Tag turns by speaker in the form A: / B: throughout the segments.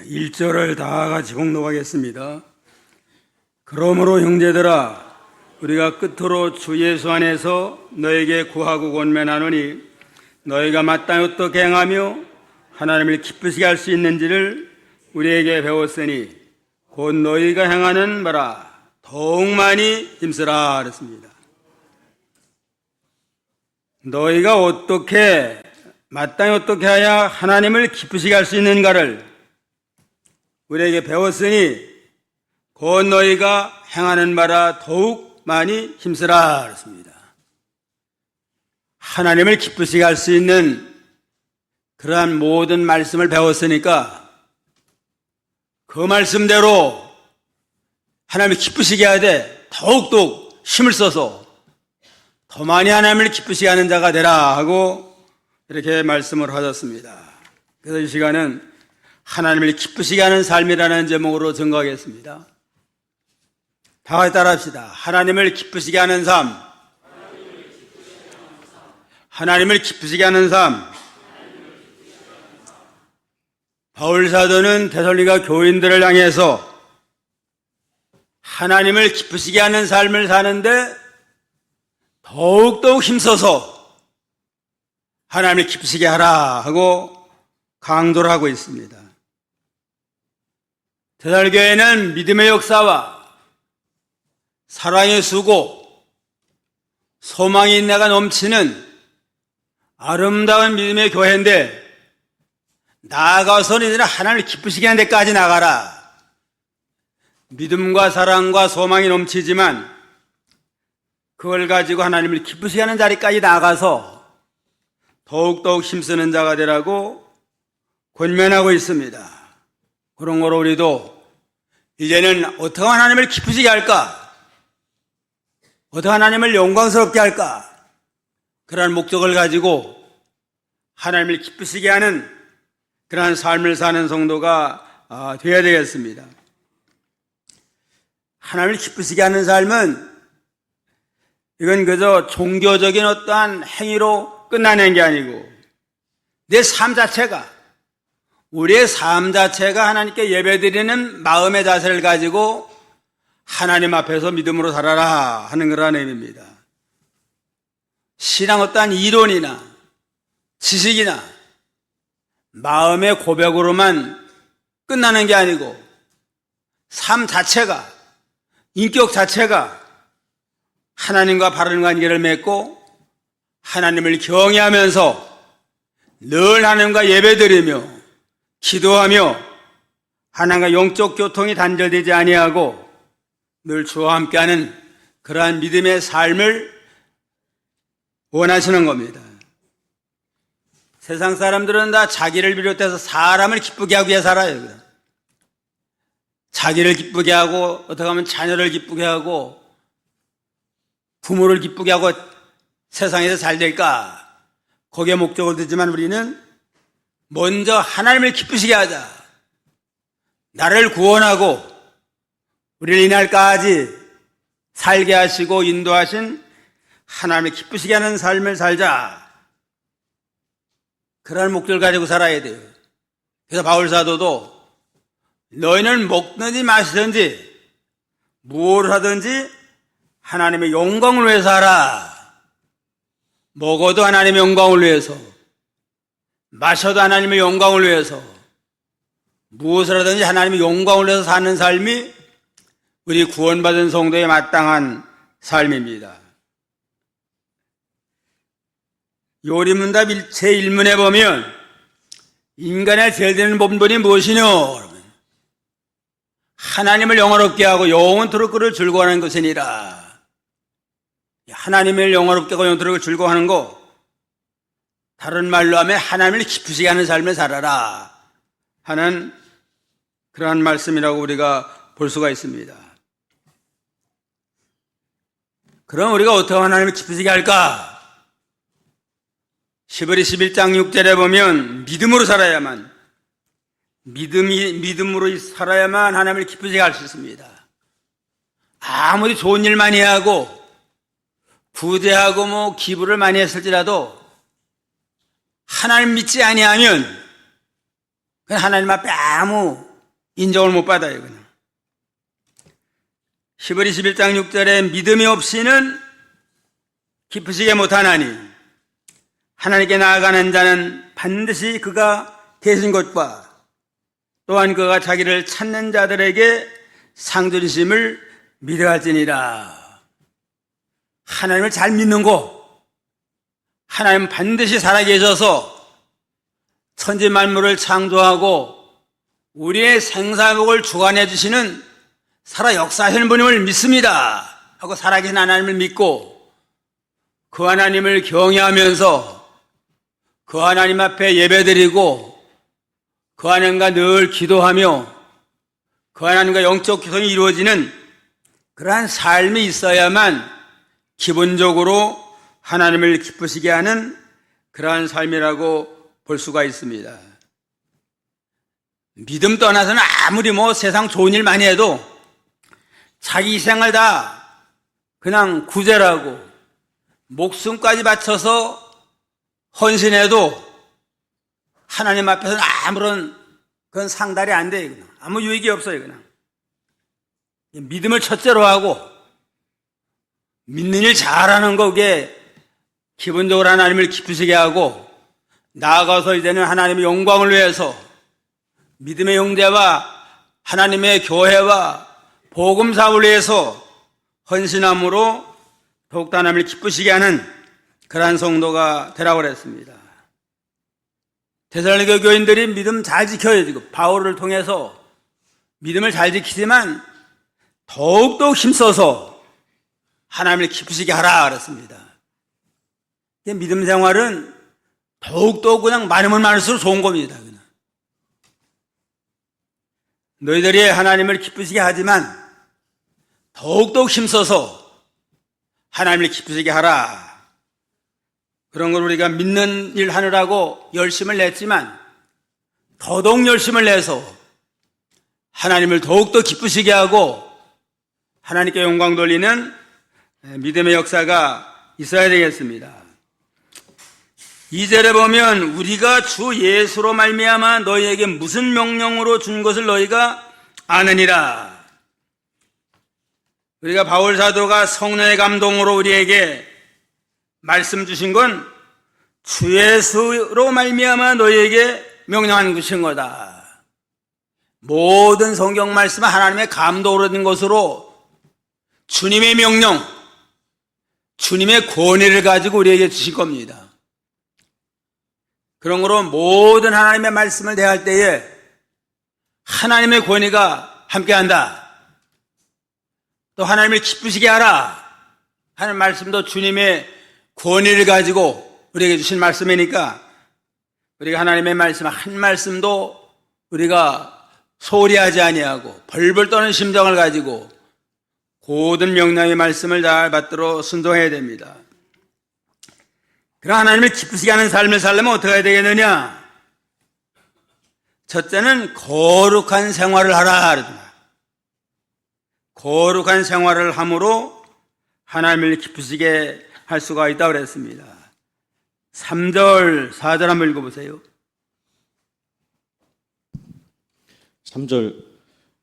A: 1절을 다 같이 공독하겠습니다. 그러므로 형제들아, 우리가 끝으로 주 예수 안에서 너에게 구하고 권면하노니 너희가 마땅히 어떻게 행하며 하나님을 기쁘시게 할 수 있는지를 우리에게 배웠으니 곧 너희가 행하는 바라 더욱 많이 힘쓰라 그랬습니다. 너희가 마땅히 어떻게 해야 하나님을 기쁘시게 할 수 있는가를 우리에게 배웠으니 곧 너희가 행하는 바라 더욱 많이 힘쓰라 그랬습니다. 하나님을 기쁘시게 할 수 있는 그러한 모든 말씀을 배웠으니까 그 말씀대로 하나님을 기쁘시게 해야 돼. 더욱더욱 힘을 써서 더 많이 하나님을 기쁘시게 하는 자가 되라 하고 이렇게 말씀을 하셨습니다. 그래서 이 시간은 하나님을 기쁘시게 하는 삶이라는 제목으로 증거하겠습니다. 다 같이 따라합시다. 하나님을 기쁘시게 하는 삶. 하나님을 기쁘시게 하는 삶. 바울 사도는 데살로니가 교인들을 향해서 하나님을 기쁘시게 하는 삶을 사는데 더욱더욱 힘써서 하나님을 기쁘시게 하라 하고 강조를 하고 있습니다. 데살로교회는 믿음의 역사와 사랑의 수고, 소망의 인내가 넘치는 아름다운 믿음의 교회인데 나아가서는 이제는 하나님을 기쁘시게 하는 데까지 나가라. 믿음과 사랑과 소망이 넘치지만 그걸 가지고 하나님을 기쁘시게 하는 자리까지 나가서 더욱더욱 힘쓰는 자가 되라고 권면하고 있습니다. 그런 거로 우리도 이제는 어떻게 하나님을 기쁘시게 할까? 어떻게 하나님을 영광스럽게 할까? 그러한 목적을 가지고 하나님을 기쁘시게 하는 그러한 삶을 사는 성도가 되어야 되겠습니다. 하나님을 기쁘시게 하는 삶은 이건 그저 종교적인 어떠한 행위로 끝나는 게 아니고 내 삶 자체가, 우리의 삶 자체가 하나님께 예배드리는 마음의 자세를 가지고 하나님 앞에서 믿음으로 살아라 하는 그런 의미입니다. 신앙 어떠한 이론이나 지식이나 마음의 고백으로만 끝나는 게 아니고 삶 자체가, 인격 자체가 하나님과 바른 관계를 맺고 하나님을 경외하면서 늘 하나님과 예배드리며 기도하며 하나님과 영적 교통이 단절되지 아니하고 늘 주와 함께하는 그러한 믿음의 삶을 원하시는 겁니다. 세상 사람들은 다 자기를 비롯해서 사람을 기쁘게 하기 위해 살아요. 자기를 기쁘게 하고 어떻게 하면 자녀를 기쁘게 하고 부모를 기쁘게 하고 세상에서 잘 될까? 거기에 목적을 두지만 우리는 먼저 하나님을 기쁘시게 하자. 나를 구원하고 우리를 이날까지 살게 하시고 인도하신 하나님을 기쁘시게 하는 삶을 살자. 그런 목적을 가지고 살아야 돼요. 그래서 바울 사도도 너희는 먹든지 마시든지 무엇을 하든지 하나님의 영광을 위해서 하라. 먹어도 하나님의 영광을 위해서, 마셔도 하나님의 영광을 위해서, 무엇을 하든지 하나님의 영광을 위해서 사는 삶이 우리 구원받은 성도의 마땅한 삶입니다. 요리문답 제1문에 보면 인간의 제일 되는 본분이 무엇이뇨? 하나님을 영화롭게 하고 영원토록 그를 즐거워하는 것이니라. 하나님을 영화롭게 하고 영원토록 즐거워하는 거, 다른 말로 하면 하나님을 기쁘시게 하는 삶을 살아라 하는 그러한 말씀이라고 우리가 볼 수가 있습니다. 그럼 우리가 어떻게 하나님을 기쁘시게 할까? 시브리 11장 6절에 보면 믿음으로 살아야만, 믿음으로 살아야만 하나님을 기쁘시게 할 수 있습니다. 아무리 좋은 일 많이 하고 구제하고 기부를 많이 했을지라도 하나님 믿지 아니하면 하나님 앞에 아무 인정을 못 받아요. 그냥. 히브리 11장 6절에 믿음이 없이는 기쁘시게 못하나니 하나님께 나아가는 자는 반드시 그가 계신 것과 또한 그가 자기를 찾는 자들에게 상 주심을 믿어할지니라. 하나님을 잘 믿는 거, 하나님은 반드시 살아계셔서 천지 만물을 창조하고 우리의 생사복을 주관해 주시는 살아 역사하시는 분임을 믿습니다 하고 살아계신 하나님을 믿고 그 하나님을 경외하면서 그 하나님 앞에 예배드리고 그 하나님과 늘 기도하며 그 하나님과 영적 교통이 이루어지는 그러한 삶이 있어야만 기본적으로 하나님을 기쁘시게 하는 그러한 삶이라고 볼 수가 있습니다. 믿음 떠나서는 아무리 세상 좋은 일 많이 해도 자기 생을 다 그냥 구제라고 목숨까지 바쳐서 헌신해도 하나님 앞에서는 아무런 그건 상달이 안 돼요. 그냥. 아무 유익이 없어요. 그냥. 믿음을 첫째로 하고 믿는 일 잘하는 거 그게 기본적으로 하나님을 기쁘시게 하고 나아가서 이제는 하나님의 영광을 위해서 믿음의 형제와 하나님의 교회와 복음 사업을 위해서 헌신함으로 더욱더 하나님을 기쁘시게 하는 그러한 성도가 되라고 그랬습니다. 데살로니가 교인들이 믿음 잘 지켜야 되고 바울을 통해서 믿음을 잘 지키지만 더욱더 힘써서 하나님을 기쁘시게 하라 그랬습니다. 믿음 생활은 더욱더 그냥 많으면 많을수록 좋은 겁니다. 그냥. 너희들이 하나님을 기쁘시게 하지만 더욱더 힘써서 하나님을 기쁘시게 하라. 그런 걸 우리가 믿는 일 하느라고 열심을 냈지만 더더욱 열심을 내서 하나님을 더욱더 기쁘시게 하고 하나님께 영광 돌리는 믿음의 역사가 있어야 되겠습니다. 2절에 보면 우리가 주 예수로 말미암아 너희에게 무슨 명령으로 준 것을 너희가 아느니라. 우리가 바울 사도가 성령의 감동으로 우리에게 말씀 주신 건 주 예수로 말미암아 너희에게 명령한 것인 거다. 모든 성경 말씀은 하나님의 감동으로 된 것으로 주님의 명령, 주님의 권위를 가지고 우리에게 주신 겁니다. 그런 거로 모든 하나님의 말씀을 대할 때에 하나님의 권위가 함께한다. 또 하나님을 기쁘시게 하라 하는 말씀도 주님의 권위를 가지고 우리에게 주신 말씀이니까 우리가 하나님의 말씀 한 말씀도 우리가 소홀히 하지 아니하고 벌벌 떠는 심정을 가지고 모든 명령의 말씀을 잘 받들어 순종해야 됩니다. 그럼 하나님을 기쁘시게 하는 삶을 살려면 어떻게 해야 되겠느냐? 첫째는 거룩한 생활을 하라. 거룩한 생활을 함으로 하나님을 기쁘시게 할 수가 있다고 그랬습니다. 3절, 4절 한번 읽어보세요.
B: 3절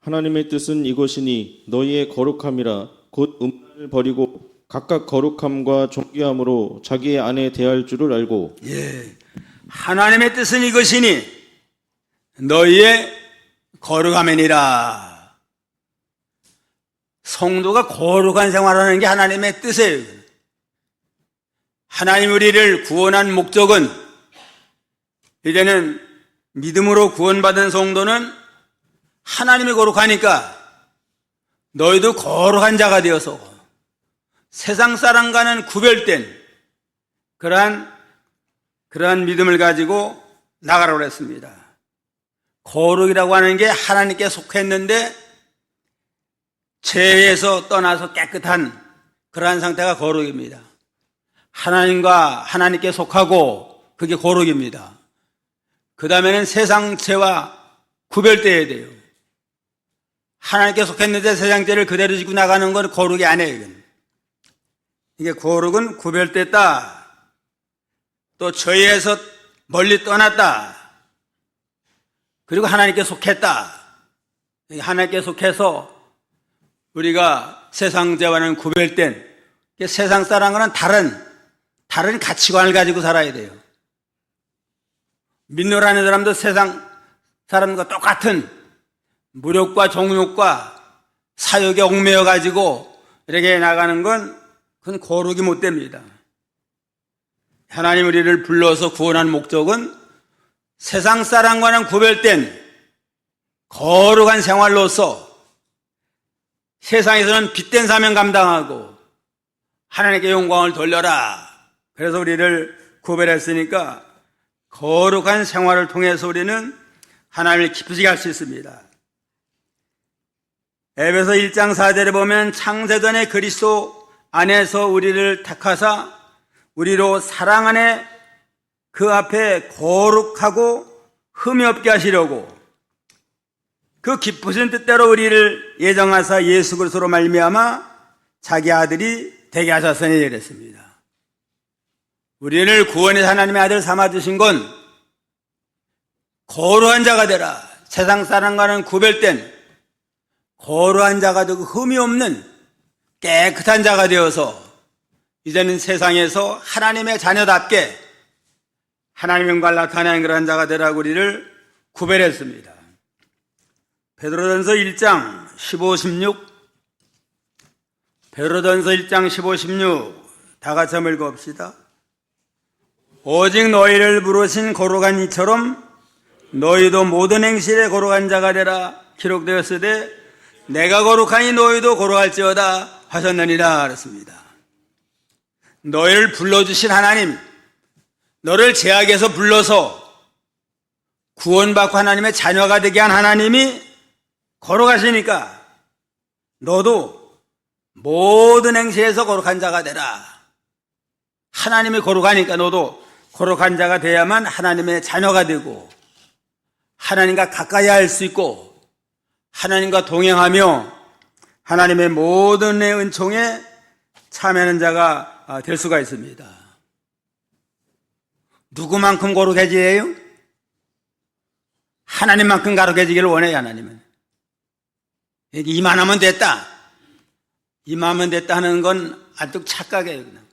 B: 하나님의 뜻은 이것이니 너희의 거룩함이라 곧 음란을 버리고 각각 거룩함과 존귀함으로 자기의 아내 대할 줄을 알고.
A: 하나님의 뜻은 이것이니 너희의 거룩함이니라. 성도가 거룩한 생활하는 게 하나님의 뜻이에요. 하나님 우리를 구원한 목적은 이제는 믿음으로 구원받은 성도는 하나님이 거룩하니까 너희도 거룩한 자가 되어서 세상 사람과는 구별된 그러한 믿음을 가지고 나가라고 했습니다. 거룩이라고 하는 게 하나님께 속했는데 죄에서 떠나서 깨끗한 그러한 상태가 거룩입니다. 하나님과 하나님께 속하고 그게 거룩입니다. 그 다음에는 세상 죄와 구별되어야 돼요. 하나님께 속했는데 세상 죄를 그대로 지고 나가는 건 거룩이 아니에요. 이게 거룩은 구별됐다. 또 죄에서 멀리 떠났다. 그리고 하나님께 속했다. 하나님께 속해서 우리가 세상자와는 구별된 세상 사람과는 다른 가치관을 가지고 살아야 돼요. 믿노라는 사람도 세상 사람과 똑같은 무력과 정욕과 사욕에 얽매여 가지고 이렇게 나가는 건 그건 거룩이 못 됩니다. 하나님 우리를 불러서 구원한 목적은 세상 사람과는 구별된 거룩한 생활로서 세상에서는 빛된 사명 감당하고 하나님께 영광을 돌려라. 그래서 우리를 구별했으니까 거룩한 생활을 통해서 우리는 하나님을 기쁘시게 할 수 있습니다. 에베소 1장 4절에 보면 창세전에 그리스도 안에서 우리를 택하사 우리로 사랑 안에 그 앞에 거룩하고 흠이 없게 하시려고 그 기쁘신 뜻대로 우리를 예정하사 예수 그리스도로 말미암아 자기 아들이 되게 하셨으니 이랬습니다. 우리를 구원해서 하나님의 아들 삼아주신 건 거룩한 자가 되라. 세상 사람과는 구별된 거룩한 자가 되고 흠이 없는 깨끗한 자가 되어서 이제는 세상에서 하나님의 자녀답게 하나님의 영광을 나타내는 그런 자가 되라고 우리를 구별했습니다. 베드로전서 1장 15, 16 베드로전서 1장 15, 16 다 같이 한번 읽어봅시다. 오직 너희를 부르신 거룩한 이처럼 너희도 모든 행실에 거룩한 자가 되라 기록되었으되 내가 거룩하니 너희도 거룩할지어다 하셨느니라 그랬습니다. 너희를 불러주신 하나님, 너를 죄악에서 불러서 구원받고 하나님의 자녀가 되게 한 하나님이 거룩하시니까 너도 모든 행실에서 거룩한 자가 되라. 하나님이 거룩하니까 너도 거룩한 자가 돼야만 하나님의 자녀가 되고 하나님과 가까이 할 수 있고 하나님과 동행하며 하나님의 모든 은총에 참여하는 자가 될 수가 있습니다. 누구만큼 거룩해지예요? 하나님만큼 거룩해지기를 원해요. 하나님은 이만하면 됐다, 이만하면 됐다 하는 건 아주 착각이에요. 그냥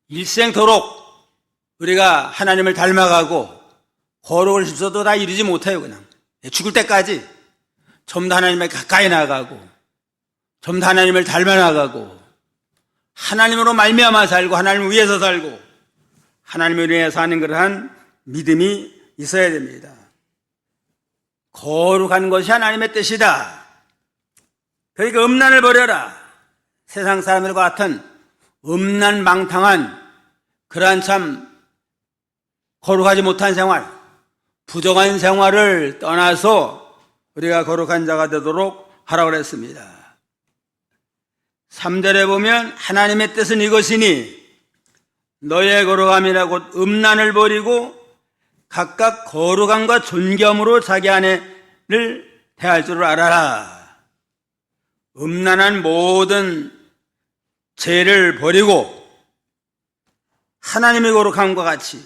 A: 일생토록 우리가 하나님을 닮아가고 거룩을 싶어도 다 이루지 못해요. 그냥 죽을 때까지 좀 더 하나님에 가까이 나가고 좀 더 하나님을 닮아 나가고 하나님으로 말미암아 살고 하나님을 위해서 살고 하나님을 위해서 사는 그러한 믿음이 있어야 됩니다. 거룩한 것이 하나님의 뜻이다. 그러니까 음란을 버려라. 세상 사람들과 같은 음란망탕한 그러한 참 거룩하지 못한 생활, 부정한 생활을 떠나서 우리가 거룩한 자가 되도록 하라고 그랬습니다. 3절에 보면 하나님의 뜻은 이것이니 너의 거룩함이라 곧 음란을 버리고 각각 거룩함과 존귀함으로 자기 아내를 대할 줄을 알아라. 음란한 모든 죄를 버리고 하나님의 거룩함과 같이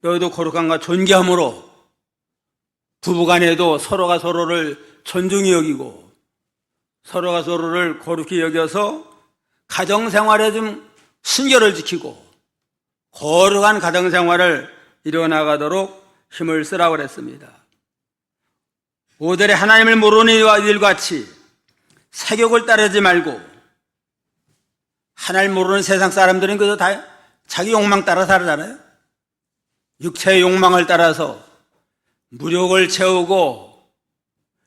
A: 너희도 거룩함과 존귀함으로 부부간에도 서로가 서로를 존중히 여기고 서로가 서로를 거룩히 여겨서 가정생활에 좀 순결을 지키고 거룩한 가정생활을 이뤄나가도록 힘을 쓰라고 그랬습니다. 5절에 하나님을 모르는 이들같이 세욕을 따르지 말고, 하나님 모르는 세상 사람들은 그저 다 자기 욕망 따라 살잖아요. 육체의 욕망을 따라서 무력을 채우고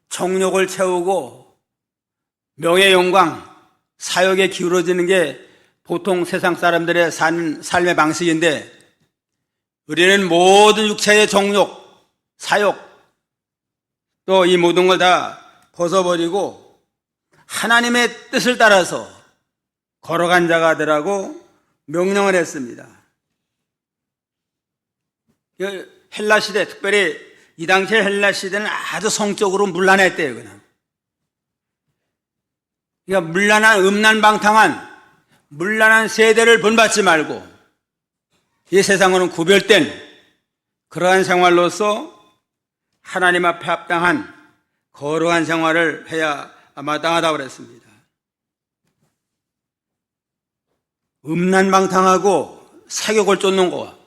A: 정욕을 채우고 명예 영광 사욕에 기울어지는 게 보통 세상 사람들의 삶의 방식인데, 우리는 모든 육체의 정욕, 사욕 또 이 모든 걸 다 벗어버리고 하나님의 뜻을 따라서 거룩한 자가 되라고 명령을 했습니다. 헬라 시대, 특별히 이 당시의 헬라 시대는 아주 성적으로 문란했대요. 그러니까 문란한, 음란방탕한 문란한 세대를 본받지 말고 이 세상과는 구별된 그러한 생활로서 하나님 앞에 합당한 거룩한 생활을 해야 마땅하다고 그랬습니다. 음란방탕하고 사격을 쫓는 거,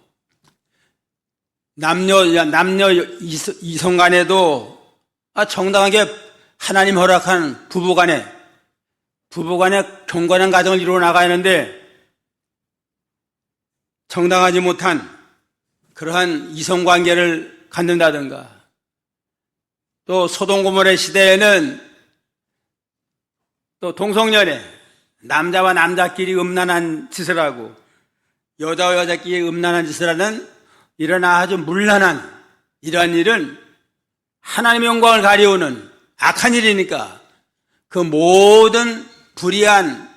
A: 남녀 이성 간에도 정당하게 하나님 허락한 부부간에 경건한 가정을 이루어 나가야 하는데 정당하지 못한 그러한 이성관계를 갖는다든가, 또 소돔 고모라 시대에는 또 동성연애, 남자와 남자끼리 음란한 짓을 하고 여자와 여자끼리 음란한 짓을 하는 이런 아주 문란한 이러한 일은 하나님의 영광을 가리우는 악한 일이니까 그 모든 불의한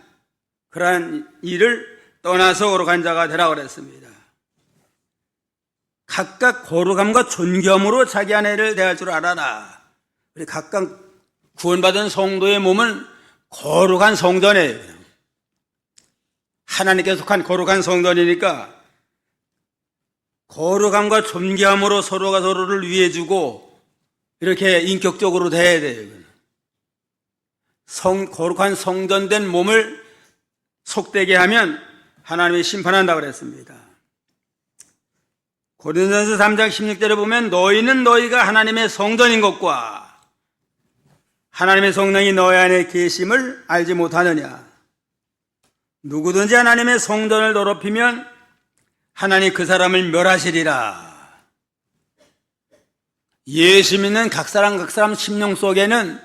A: 그러한 일을 떠나서 거룩한 자가 되라고 그랬습니다. 각각 거룩함과 존경으로 자기 아내를 대할 줄 알아라. 우리 각각 구원받은 성도의 몸은 거룩한 성전이에요. 하나님께 속한 거룩한 성전이니까 거룩함과 존경함으로 서로가 서로를 위해주고 이렇게 인격적으로 대해야 돼요. 거룩한 성전된 몸을 속되게 하면 하나님이 심판한다고 그랬습니다. 고린도전서 3장 16절에 보면 너희는 너희가 하나님의 성전인 것과 하나님의 성령이 너희 안에 계심을 알지 못하느냐. 누구든지 하나님의 성전을 더럽히면 하나님 그 사람을 멸하시리라. 예수 믿는 각 사람 심령 속에는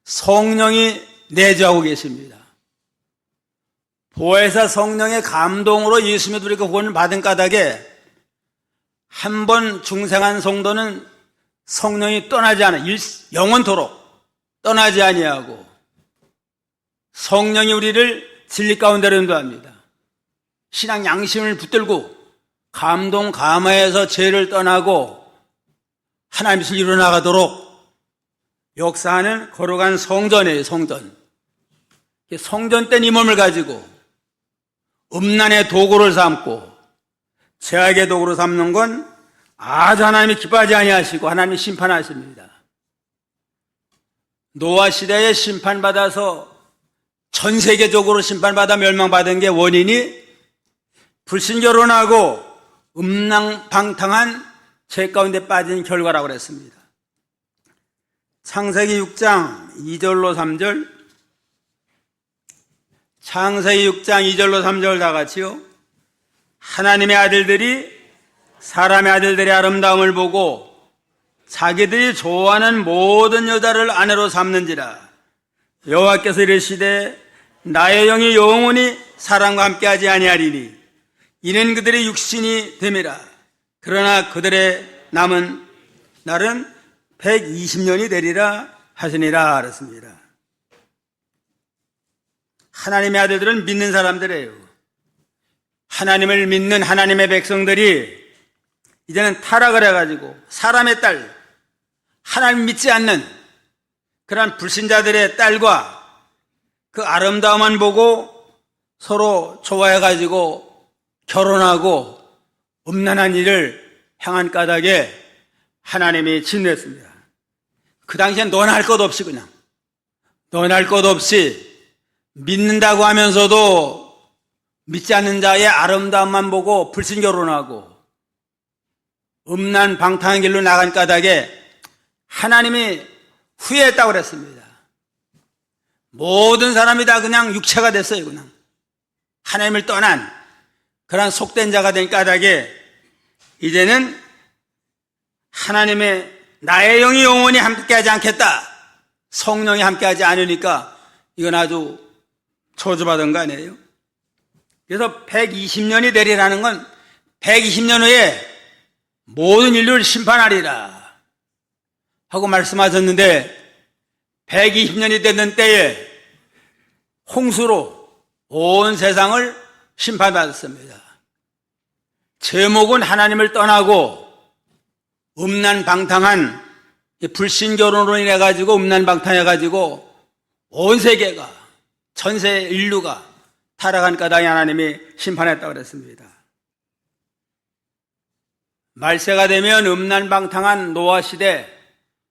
A: 성령이 내주하고 계십니다. 보혜사 성령의 감동으로 예수 믿으리까 구원을 받은 까닭에 한 번 중생한 성도는 성령이 떠나지 않아 영원토록 떠나지 아니하고 성령이 우리를 진리 가운데로 인도합니다. 신앙 양심을 붙들고 감동 감화에서 죄를 떠나고 하나님의 뜻을 이루어나가도록 역사하는 거룩한 성전이에요. 성전된 이 몸을 가지고 음란의 도구를 삼고 죄악의 도구로 삼는 건 아주 하나님이 기뻐하지 아니하시고 하나님이 심판하십니다. 노아 시대에 심판받아서 전 세계적으로 심판받아 멸망받은 게 원인이 불신결혼하고 음란방탕한 죄 가운데 빠진 결과라고 그랬습니다. 창세기 6장 2절로 3절, 창세기 6장 2절로 3절 다 같이요. 하나님의 아들들이 사람의 아들들의 아름다움을 보고 자기들이 좋아하는 모든 여자를 아내로 삼는지라. 여호와께서 이르시되 나의 영이 영원히 사람과 함께하지 아니하리니 이는 그들의 육신이 됨이라. 그러나 그들의 남은 날은 120년이 되리라 하시니라 그랬습니다. 하나님의 아들들은 믿는 사람들이에요. 하나님을 믿는 하나님의 백성들이 이제는 타락을 해가지고 사람의 딸, 하나님 믿지 않는 그런 불신자들의 딸과 그 아름다움만 보고 서로 좋아해가지고 결혼하고 음란한 일을 행한 까닭에 하나님이 진노했습니다. 그 당시엔 너나 할 것 없이 그냥 너나 할 것 없이 믿는다고 하면서도 믿지 않는 자의 아름다움만 보고 불신 결혼하고 음란 방탕한 길로 나간 까닭에 하나님이 후회했다고 그랬습니다. 모든 사람이 다 그냥 육체가 됐어요. 그냥 하나님을 떠난 그런 속된 자가 된 까닭에 이제는 하나님의 나의 영이 영원히 함께하지 않겠다. 성령이 함께하지 않으니까 이건 아주 저주받은 거 아니에요? 그래서 120년이 되리라는 건 120년 후에 모든 인류를 심판하리라 하고 말씀하셨는데 120년이 되는 때에 홍수로 온 세상을 심판받았습니다. 제목은 하나님을 떠나고 음란방탕한 불신결혼으로 인해 가지고 음란방탕해 가지고 온 세계가 전세 인류가 타락한 까닭에 하나님이 심판했다고 그랬습니다. 말세가 되면 음란방탕한 노아 시대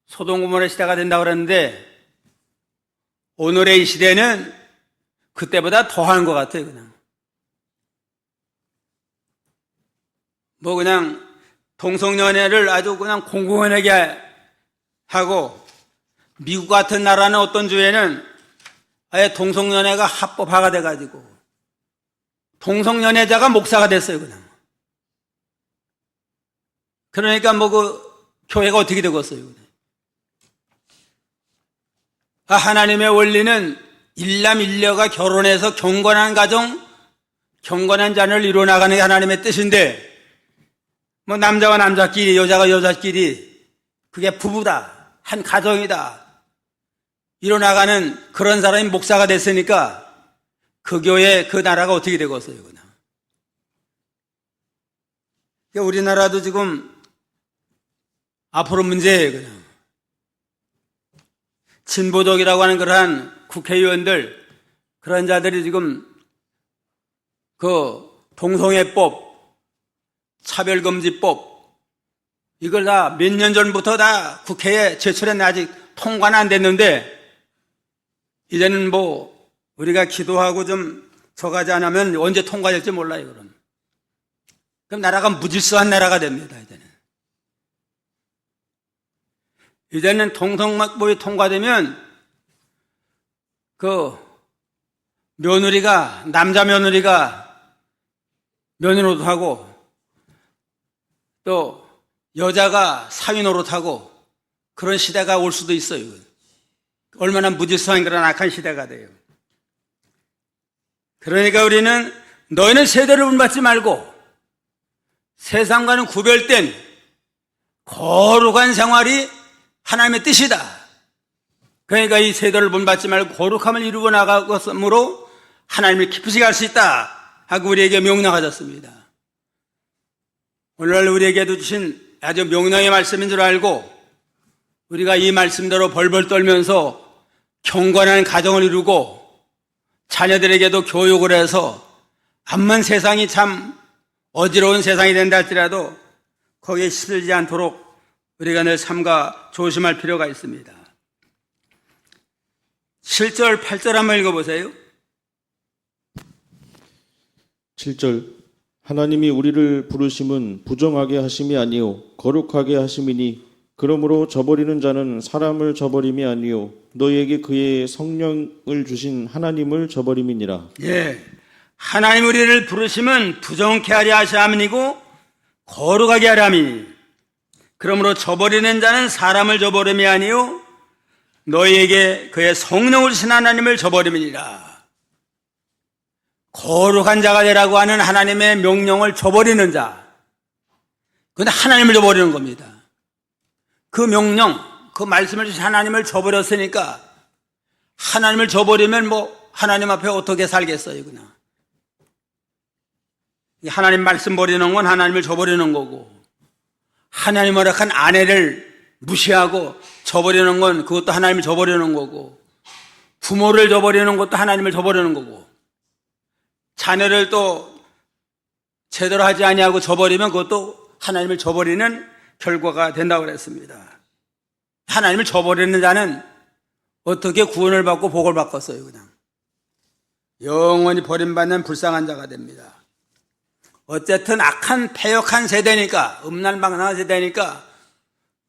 A: 소돔 고모라 시대가 된다고 그랬는데 오늘의 이 시대는 그때보다 더한 것 같아요. 그냥 뭐 그냥 동성연애를 아주 그냥 공공연하게 하고, 미국 같은 나라는 어떤 주에는 아예 동성연애가 합법화가 돼가지고 동성연애자가 목사가 됐어요. 그냥 그러니까 뭐 그 교회가 어떻게 되겠어요? 하나님의 원리는 일남일녀가 결혼해서 경건한 가정, 경건한 자녀를 이루어나가는 게 하나님의 뜻인데, 뭐 남자와 남자끼리, 여자가 여자끼리 그게 부부다, 한 가정이다 이루어나가는 그런 사람이 목사가 됐으니까 그 교회, 그 나라가 어떻게 되겠어요? 그냥 우리나라도 지금 앞으로 문제예요. 그냥 진보적이라고 하는 그러한 국회의원들, 그런 자들이 지금 그 동성애법, 차별금지법, 이걸 다 몇 년 전부터 다 국회에 제출했는데 아직 통과는 안 됐는데, 이제는 뭐 우리가 기도하고 좀 저가지 않으면 언제 통과될지 몰라요. 그럼 나라가 무질서한 나라가 됩니다. 이제는 동성애법이 통과되면 그 며느리가, 남자 며느리가 며느리 노릇하고 또 여자가 사위 노릇하고 그런 시대가 올 수도 있어요. 얼마나 무질서한 그런 악한 시대가 돼요. 그러니까 우리는 너희는 세대를 본받지 말고 세상과는 구별된 거룩한 생활이 하나님의 뜻이다. 그러니까 이 세대를 본받지 말고 거룩함을 이루어 나가므로 하나님을 기쁘시게 할 수 있다 하고 우리에게 명령하셨습니다. 오늘날 우리에게도 주신 아주 명령의 말씀인 줄 알고 우리가 이 말씀대로 벌벌 떨면서 경건한 가정을 이루고 자녀들에게도 교육을 해서 암만 세상이 참 어지러운 세상이 된다 할지라도 거기에 시들지 않도록 우리가 늘 삼가 조심할 필요가 있습니다. 7절, 8절 한번 읽어보세요.
B: 7절 하나님이 우리를 부르심은 부정하게 하심이 아니요 거룩하게 하심이니 그러므로 저버리는 자는 사람을 저버림이 아니요 너희에게 그의 성령을 주신 하나님을 저버림이니라.
A: 예, 하나님 우리를 부르심은 부정케 하려 하심이고 거룩하게 하려 함이니 그러므로 저버리는 자는 사람을 저버림이 아니요 너희에게 그의 성령을 주신 하나님을 저버림이니라. 거룩한 자가 되라고 하는 하나님의 명령을 저버리는 자, 그런데 하나님을 저버리는 겁니다. 그 명령, 그 말씀을 주신 하나님을 저버렸으니까 하나님을 저버리면 뭐 하나님 앞에 어떻게 살겠어요? 그냥 하나님 말씀 버리는 건 하나님을 저버리는 거고, 하나님 허락한 아내를 무시하고 저버리는 건 그것도 하나님을 저버리는 거고, 부모를 저버리는 것도 하나님을 저버리는 거고, 자녀를 또 제대로 하지 아니하고 저버리면 그것도 하나님을 저버리는 결과가 된다고 그랬습니다. 하나님을 저버리는 자는 어떻게 구원을 받고 복을 받겠어요? 그냥 영원히 버림받는 불쌍한 자가 됩니다. 어쨌든 악한 패역한 세대니까, 음란방랑한 세대니까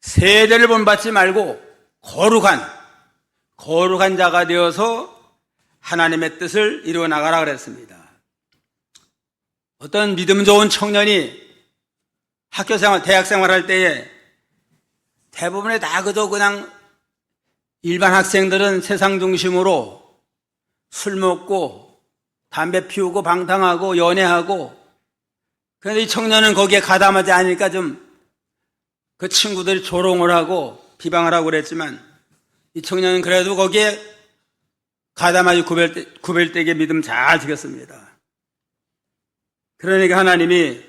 A: 세대를 본받지 말고 거룩한 자가 되어서 하나님의 뜻을 이루어 나가라 그랬습니다. 어떤 믿음 좋은 청년이 학교생활, 대학생활 할 때에 대부분의 다 그냥 일반 학생들은 세상 중심으로 술 먹고 담배 피우고 방탕하고 연애하고, 그런데 이 청년은 거기에 가담하지 않으니까 좀 그 친구들이 조롱을 하고 비방을 하고 그랬지만, 이 청년은 그래도 거기에 가담하지 구별되게 믿음 잘 지켰습니다. 그러니까 하나님이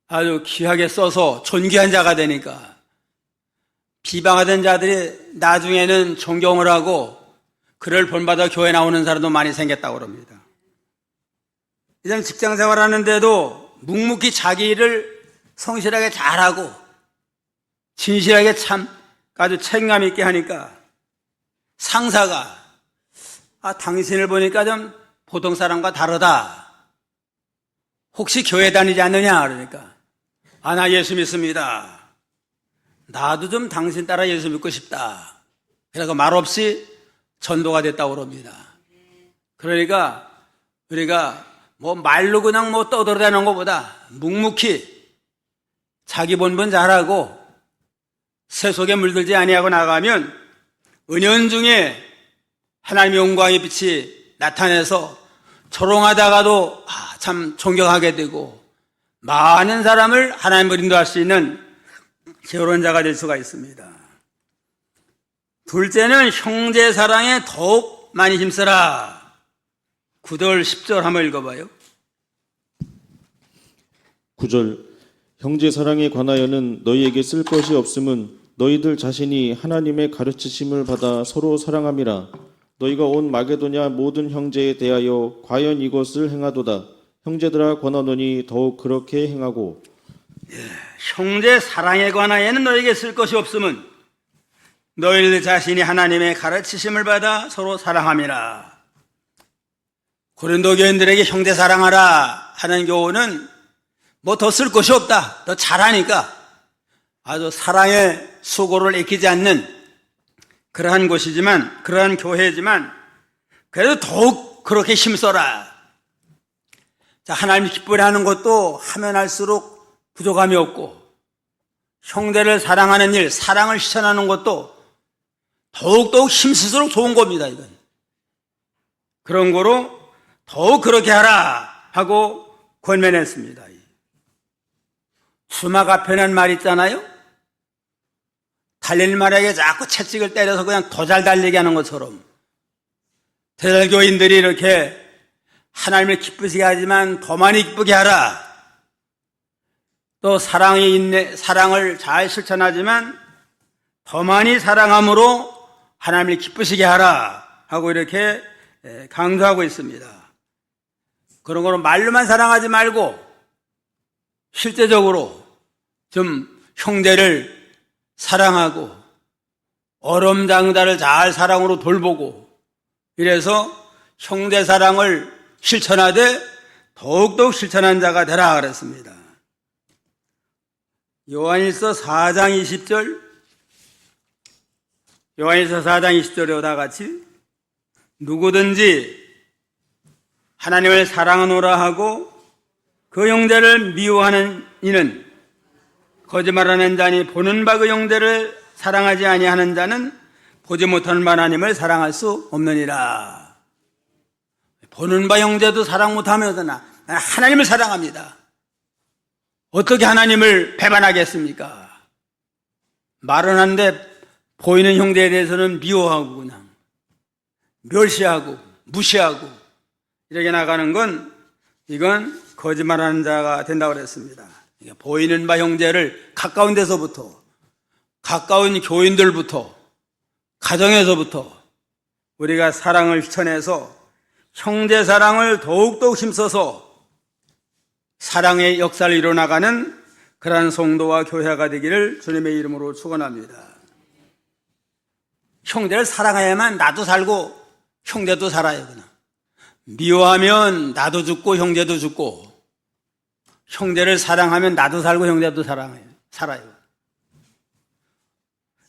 A: 아주 귀하게 써서 존귀한 자가 되니까 비방하던 자들이 나중에는 존경을 하고 그를 본받아 교회 나오는 사람도 많이 생겼다고 합니다. 이전 직장 생활하는데도 묵묵히 자기 일을 성실하게 잘하고 진실하게 참 아주 책임감 있게 하니까 상사가 당신을 보니까 좀 보통 사람과 다르다. 혹시 교회 다니지 않느냐? 그러니까 나 예수 믿습니다. 나도 좀 당신 따라 예수 믿고 싶다. 그래서 말없이 전도가 됐다고 그럽니다. 그러니까 우리가 말로 그냥 떠들어대는 것보다 묵묵히 자기 본분 잘하고 새 속에 물들지 아니하고 나가면 은연중에 하나님의 영광의 빛이 나타내서 조롱하다가도 참 존경하게 되고 많은 사람을 하나님을 인도할 수 있는 기울은 자가 될 수가 있습니다. 둘째는 형제 사랑에 더욱 많이 힘쓰라. 9절 10절 한번 읽어봐요.
B: 9절 형제 사랑에 관하여는 너희에게 쓸 것이 없음은 너희들 자신이 하나님의 가르치심을 받아 서로 사랑함이라. 너희가 온 마게도냐 모든 형제에 대하여 과연 이것을 행하도다. 형제들아 권하노니 더욱 그렇게 행하고.
A: 형제 사랑에 관하여는 너희에게 쓸 것이 없음은 너희들 자신이 하나님의 가르치심을 받아 서로 사랑함이라. 고린도 교인들에게 형제 사랑하라 하는 교훈은 더 쓸 것이 없다. 더 잘하니까 아주 사랑의 수고를 아끼지 않는 그러한 곳이지만, 그러한 교회지만 그래도 더욱 그렇게 힘써라. 하나님이 기쁘게 하는 것도 하면 할수록 부족함이 없고, 형제를 사랑하는 일, 사랑을 실천하는 것도 더욱더욱 힘쓸수록 좋은 겁니다. 이건 그런 거로 더욱 그렇게 하라 하고 권면했습니다. 수막 앞에는 말 있잖아요. 달릴 말에게 자꾸 채찍을 때려서 그냥 더 잘 달리게 하는 것처럼 대달교인들이 이렇게 하나님을 기쁘시게 하지만 더 많이 기쁘게 하라. 또 사랑을 잘 실천하지만 더 많이 사랑함으로 하나님을 기쁘시게 하라 하고 이렇게 강조하고 있습니다. 그런 거로 말로만 사랑하지 말고 실제적으로 좀 형제를 사랑하고 어름장자를 잘 사랑으로 돌보고 이래서 형제 사랑을 실천하되 더욱더욱 실천한 자가 되라 그랬습니다. 요한일서 4장 20절, 요한일서 4장 20절에 다 같이 누구든지 하나님을 사랑하노라 하고 그 형제를 미워하는 이는 거짓말하는 자니 보는 바 그 형제를 사랑하지 아니하는 자는 보지 못하는 바 하나님을 사랑할 수 없느니라. 보는 바 형제도 사랑 못하면서 나는 하나님을 사랑합니다. 어떻게 하나님을 배반하겠습니까? 말은 한데 보이는 형제에 대해서는 미워하고 그냥 멸시하고 무시하고 이렇게 나가는 건 이건 거짓말하는 자가 된다고 그랬습니다. 보이는 바 형제를 가까운 데서부터, 가까운 교인들부터, 가정에서부터 우리가 사랑을 실천해서 형제 사랑을 더욱더욱 힘써서 사랑의 역사를 이뤄나가는 그러한 성도와 교회가 되기를 주님의 이름으로 축원합니다. 형제를 사랑해야만 나도 살고 형제도 살아요. 그냥 미워하면 나도 죽고 형제도 죽고, 형제를 사랑하면 나도 살고 형제도 살아요.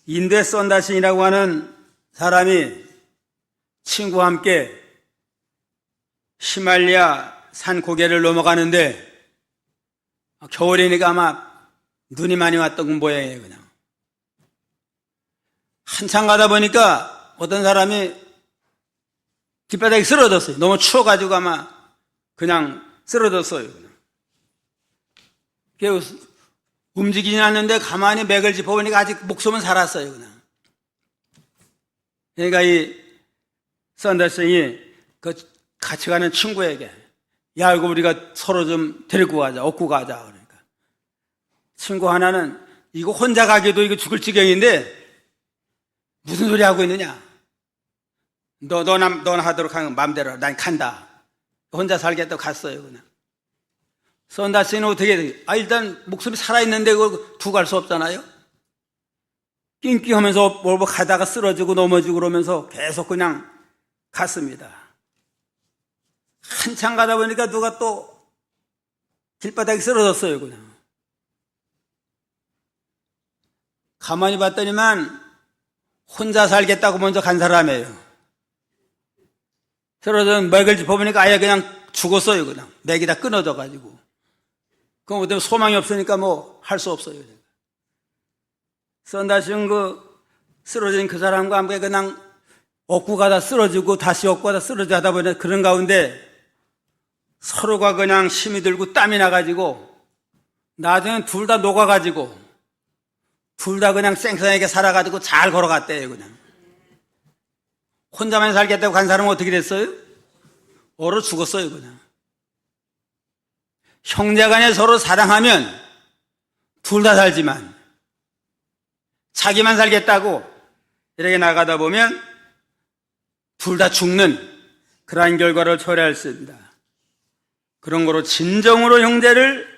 A: 인도의 썬다신이라고 하는 사람이 친구와 함께 히말리아 산 고개를 넘어가는데 겨울이니까 아마 눈이 많이 왔던 모양이에요. 그냥 한참 가다 보니까 어떤 사람이 뒷바닥에 쓰러졌어요. 너무 추워가지고 아마 그냥 쓰러졌어요. 움직이진 않는데 가만히 맥을 짚어보니까 아직 목숨은 살았어요. 그냥. 그러니까 이 썬더슨이 그 같이 가는 친구에게 야, 이거 우리가 서로 좀 데리고 가자, 업고 가자. 그러니까 친구 하나는 이거 혼자 가기도 이거 죽을 지경인데 무슨 소리 하고 있느냐? 넌 하도록 하는 마음대로 난 간다. 혼자 살겠다고 갔어요. 그냥. 썬다스는 어떻게 돼? 일단 목숨이 살아있는데 그걸 두고 갈 수 없잖아요. 낑낑하면서 뭘 가다가 쓰러지고 넘어지고 그러면서 계속 그냥 갔습니다. 한참 가다 보니까 누가 또 길바닥에 쓰러졌어요, 그냥. 가만히 봤더니만 혼자 살겠다고 먼저 간 사람이에요. 쓰러진 맥을 짚어보니까 아예 그냥 죽었어요, 그냥. 맥이 다 끊어져가지고. 그럼 어떻게 소망이 없으니까 뭐 할 수 없어요. 썬다시는 쓰러진 그 사람과 함께 그냥 업고 가다 쓰러지고 다시 업고 가다 쓰러져 하다 보니 그런 가운데 서로가 그냥 힘이 들고 땀이 나가지고 나중엔 둘 다 녹아가지고 둘 다 그냥 쌩쌩하게 살아가지고 잘 걸어갔대요, 그냥. 혼자만 살겠다고 간 사람은 어떻게 됐어요? 얼어 죽었어요, 그냥. 형제간에 서로 사랑하면 둘 다 살지만 자기만 살겠다고 이렇게 나가다 보면 둘 다 죽는 그러한 결과를 초래할 수 있습니다. 그런 거로 진정으로 형제를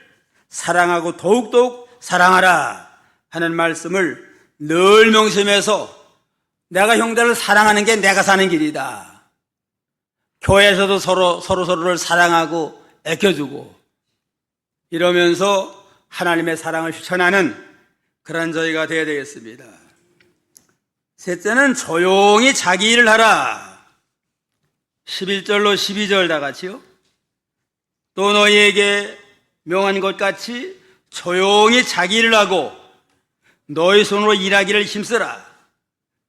A: 사랑하고 더욱더욱 사랑하라 하는 말씀을 늘 명심해서 내가 형제를 사랑하는 게 내가 사는 길이다. 교회에서도 서로를 사랑하고 애껴주고 이러면서 하나님의 사랑을 실천하는 그런 저희가 되어야 되겠습니다. 셋째는 조용히 자기 일을 하라. 11절로 12절 다 같이요. 또 너희에게 명한 것 같이 조용히 자기 일을 하고 너희 손으로 일하기를 힘쓰라.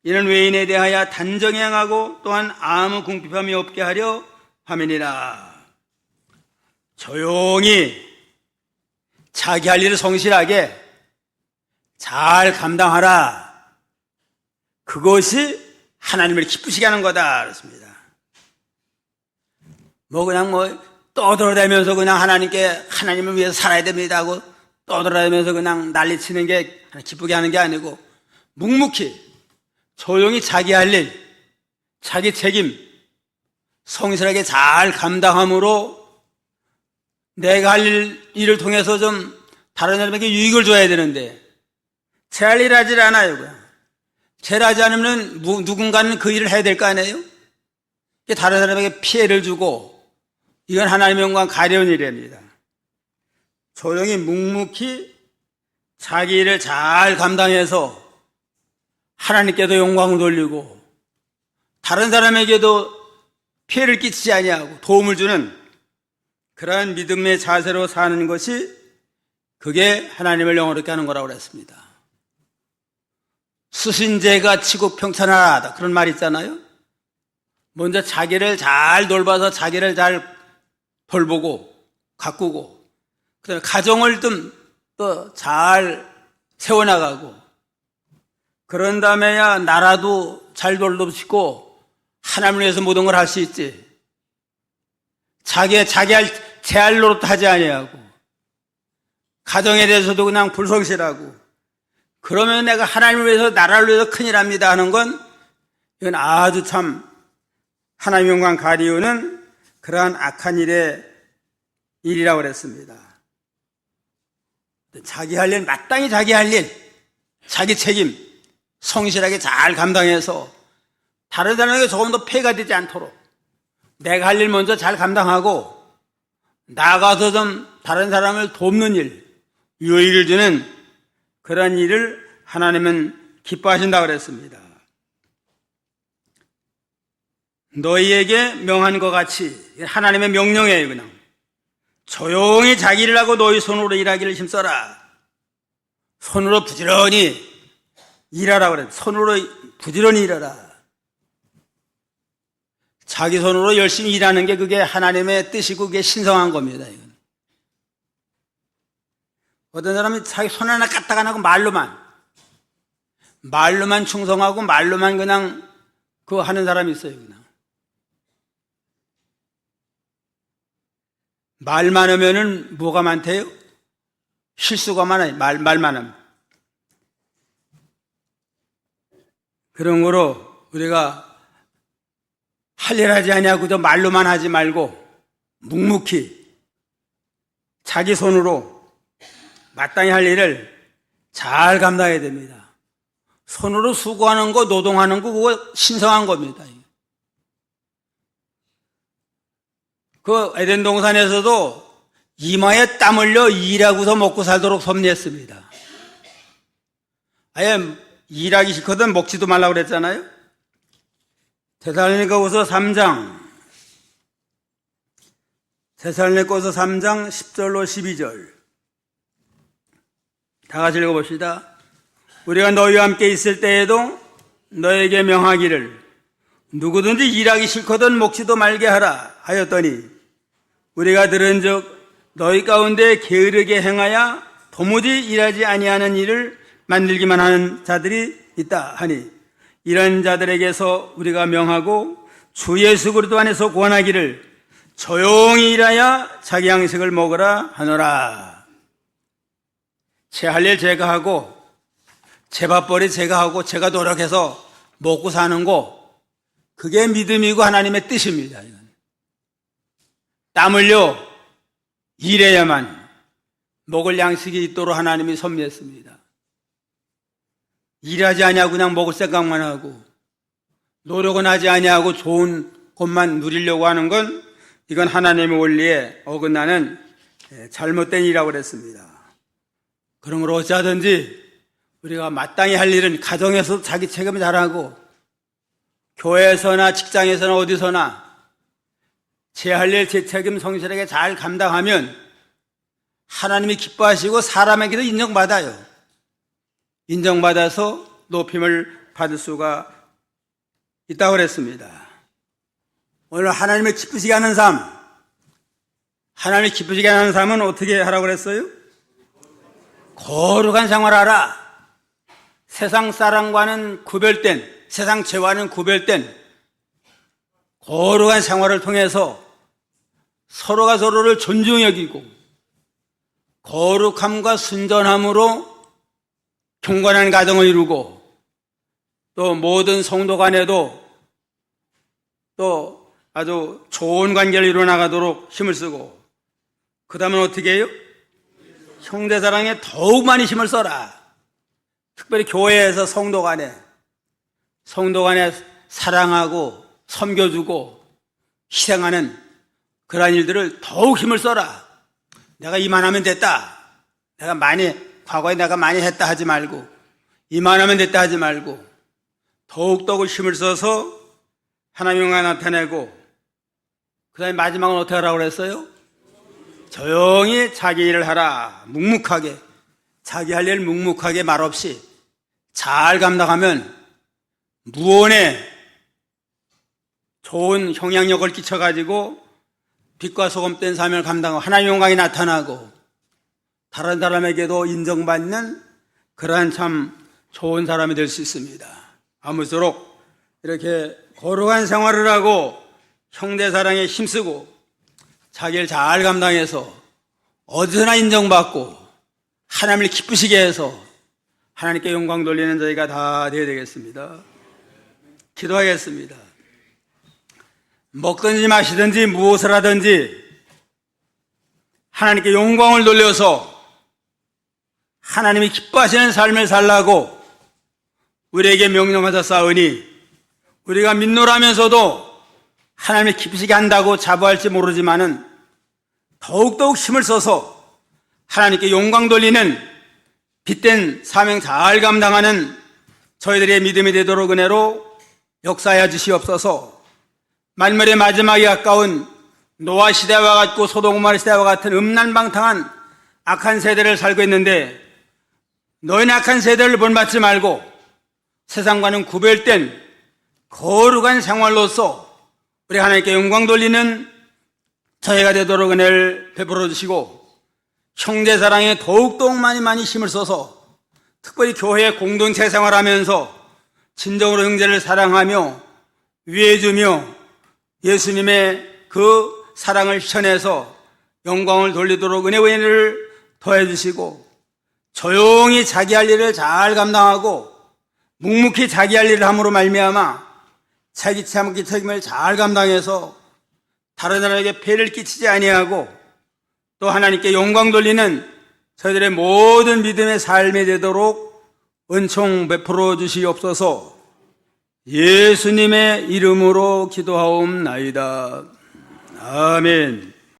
A: 이는 외인에 대하여 단정히 행하고 또한 아무 궁핍함이 없게 하려 함이니라. 조용히 자기 할 일을 성실하게 잘 감당하라. 그것이 하나님을 기쁘시게 하는 거다 그렇습니다. 그냥 떠들어대면서 그냥 하나님을 위해서 살아야 됩니다 하고 떠들어대면서 그냥 난리치는 게 기쁘게 하는 게 아니고 묵묵히 조용히 자기 할 일, 자기 책임 성실하게 잘 감당함으로 내가 할 일을 통해서 좀 다른 사람에게 유익을 줘야 되는데 제 할 일 하질 않아요. 제 일 하지 않으면 누군가는 그 일을 해야 될 거 아니에요? 다른 사람에게 피해를 주고 이건 하나님의 영광 가려운 일입니다. 조용히 묵묵히 자기 일을 잘 감당해서 하나님께도 영광을 돌리고 다른 사람에게도 피해를 끼치지 아니하고 도움을 주는 그러한 믿음의 자세로 사는 것이 그게 하나님을 영화롭게 하는 거라고 그랬습니다. 수신제가 치고 평천하라 그런 말 있잖아요. 먼저 자기를 잘 돌봐서 자기를 잘 돌보고 가꾸고 그다음에 가정을 또 잘 세워나가고 그런 다음에야 나라도 잘 돌보시고 하나님을 위해서 모든 걸 할 수 있지. 제 할 노릇도 하지 아니하고 가정에 대해서도 그냥 불성실하고 그러면 내가 하나님을 위해서 나라를 위해서 큰일 합니다 하는 건 이건 아주 참 하나님의 영광 가리우는 그러한 악한 일이라고 그랬습니다. 자기 할 일, 마땅히 자기 할 일, 자기 책임 성실하게 잘 감당해서 다른 사람에게 조금 더 폐가 되지 않도록 내가 할 일 먼저 잘 감당하고 나가서 좀 다른 사람을 돕는 일, 유익을 주는 그런 일을 하나님은 기뻐하신다고 그랬습니다. 너희에게 명한 것 같이 하나님의 명령이에요. 그냥 조용히 자기 일을 하고 너희 손으로 일하기를 힘써라. 손으로 부지런히 일하라고 그래요. 손으로 부지런히 일하라. 자기 손으로 열심히 일하는 게 그게 하나님의 뜻이고 그게 신성한 겁니다. 이건. 어떤 사람이 자기 손 하나 까딱 안 하고 말로만 충성하고 말로만 그냥 그거 하는 사람이 있어요. 그냥. 말 많으면은 뭐가 많대요? 실수가 많아요. 말 많으면. 그런 거로 우리가 할 일 하지 아니하고 저 말로만 하지 말고 묵묵히 자기 손으로 마땅히 할 일을 잘 감당해야 됩니다. 손으로 수고하는 거, 노동하는 거, 그거 신성한 겁니다. 그 에덴 동산에서도 이마에 땀 흘려 일하고서 먹고 살도록 섭리했습니다. 아예 일하기 싫거든 먹지도 말라고 그랬잖아요. 데살로니가후서 3장 10절로 12절 다 같이 읽어봅시다. 우리가 너희와 함께 있을 때에도 너에게 명하기를 누구든지 일하기 싫거든 먹지도 말게 하라 하였더니 우리가 들은즉 너희 가운데 게으르게 행하여 도무지 일하지 아니하는 일을 만들기만 하는 자들이 있다 하니 이런 자들에게서 우리가 명하고 주 예수 그리스도 안에서 구원하기를 조용히 일하여 자기 양식을 먹으라 하노라. 제 할 일 제가 하고 제 밥벌이 제가 하고 제가 노력해서 먹고 사는 거, 그게 믿음이고 하나님의 뜻입니다. 땀 흘려 일해야만 먹을 양식이 있도록 하나님이 섭리했습니다. 일하지 아니하고 그냥 먹을 생각만 하고 노력은 하지 아니하고 좋은 것만 누리려고 하는 건 이건 하나님의 원리에 어긋나는 잘못된 일이라고 그랬습니다. 그러므로 어찌하든지 우리가 마땅히 할 일은 가정에서 자기 책임을 잘하고 교회에서나 직장에서나 어디서나 제 할 일, 제 책임 성실하게 잘 감당하면 하나님이 기뻐하시고 사람에게도 인정받아요. 인정받아서 높임을 받을 수가 있다고 그랬습니다. 오늘 하나님을 기쁘시게 하는 삶, 하나님을 기쁘시게 하는 삶은 어떻게 하라고 그랬어요? 거룩한 생활하라. 세상 사람과는 구별된, 세상 죄와는 구별된 거룩한 생활을 통해서 서로가 서로를 존중히 여기고 거룩함과 순전함으로 경건한 가정을 이루고 또 모든 성도 간에도 또 아주 좋은 관계를 이루어나가도록 힘을 쓰고 그 다음은 어떻게 해요? 형제사랑에 더욱 많이 힘을 써라. 특별히 교회에서 성도 간에 사랑하고 섬겨주고 희생하는 그러한 일들을 더욱 힘을 써라. 내가 이만하면 됐다. 과거에 내가 많이 했다 하지 말고 이만하면 됐다 하지 말고 더욱더욱 힘을 써서 하나님의 영광을 나타내고 그 다음에 마지막은 어떻게 하라고 그랬어요? 조용히 자기 일을 하라. 묵묵하게 자기 할 일 묵묵하게 말없이 잘 감당하면 무언에 좋은 영향력을 끼쳐가지고 빛과 소금된 삶을 감당하고 하나님의 영광이 나타나고 다른 사람에게도 인정받는 그러한 참 좋은 사람이 될 수 있습니다. 아무쪼록 이렇게 거룩한 생활을 하고 형제사랑에 힘쓰고 자기를 잘 감당해서 어디서나 인정받고 하나님을 기쁘시게 해서 하나님께 영광 돌리는 저희가 다 되어야 되겠습니다. 기도하겠습니다. 먹든지 마시든지 무엇을 하든지 하나님께 영광을 돌려서 하나님이 기뻐하시는 삶을 살라고 우리에게 명령하셨사오니 우리가 믿노라면서도 하나님을 기쁘시게 한다고 자부할지 모르지만은 더욱더욱 힘을 써서 하나님께 영광 돌리는 빛된 사명 잘 감당하는 저희들의 믿음이 되도록 은혜로 역사하여 주시옵소서. 만물의 마지막에 가까운 노아 시대와 같고 소돔 시대와 같은 음란방탕한 악한 세대를 살고 있는데 너희는 악한 세대를 본받지 말고 세상과는 구별된 거룩한 생활로서 우리 하나님께 영광 돌리는 저희가 되도록 은혜를 베풀어 주시고 형제사랑에 더욱더욱 많이 힘을 써서 특별히 교회 공동체 생활하면서 진정으로 형제를 사랑하며 위해주며 예수님의 그 사랑을 실천해서 영광을 돌리도록 은혜를 더해주시고 조용히 자기 할 일을 잘 감당하고 묵묵히 자기 할 일을 함으로 말미암아 자기 책임을 잘 감당해서 다른 사람에게 폐를 끼치지 아니하고 또 하나님께 영광 돌리는 저희들의 모든 믿음의 삶이 되도록 은총 베풀어 주시옵소서. 예수님의 이름으로 기도하옵나이다. 아멘.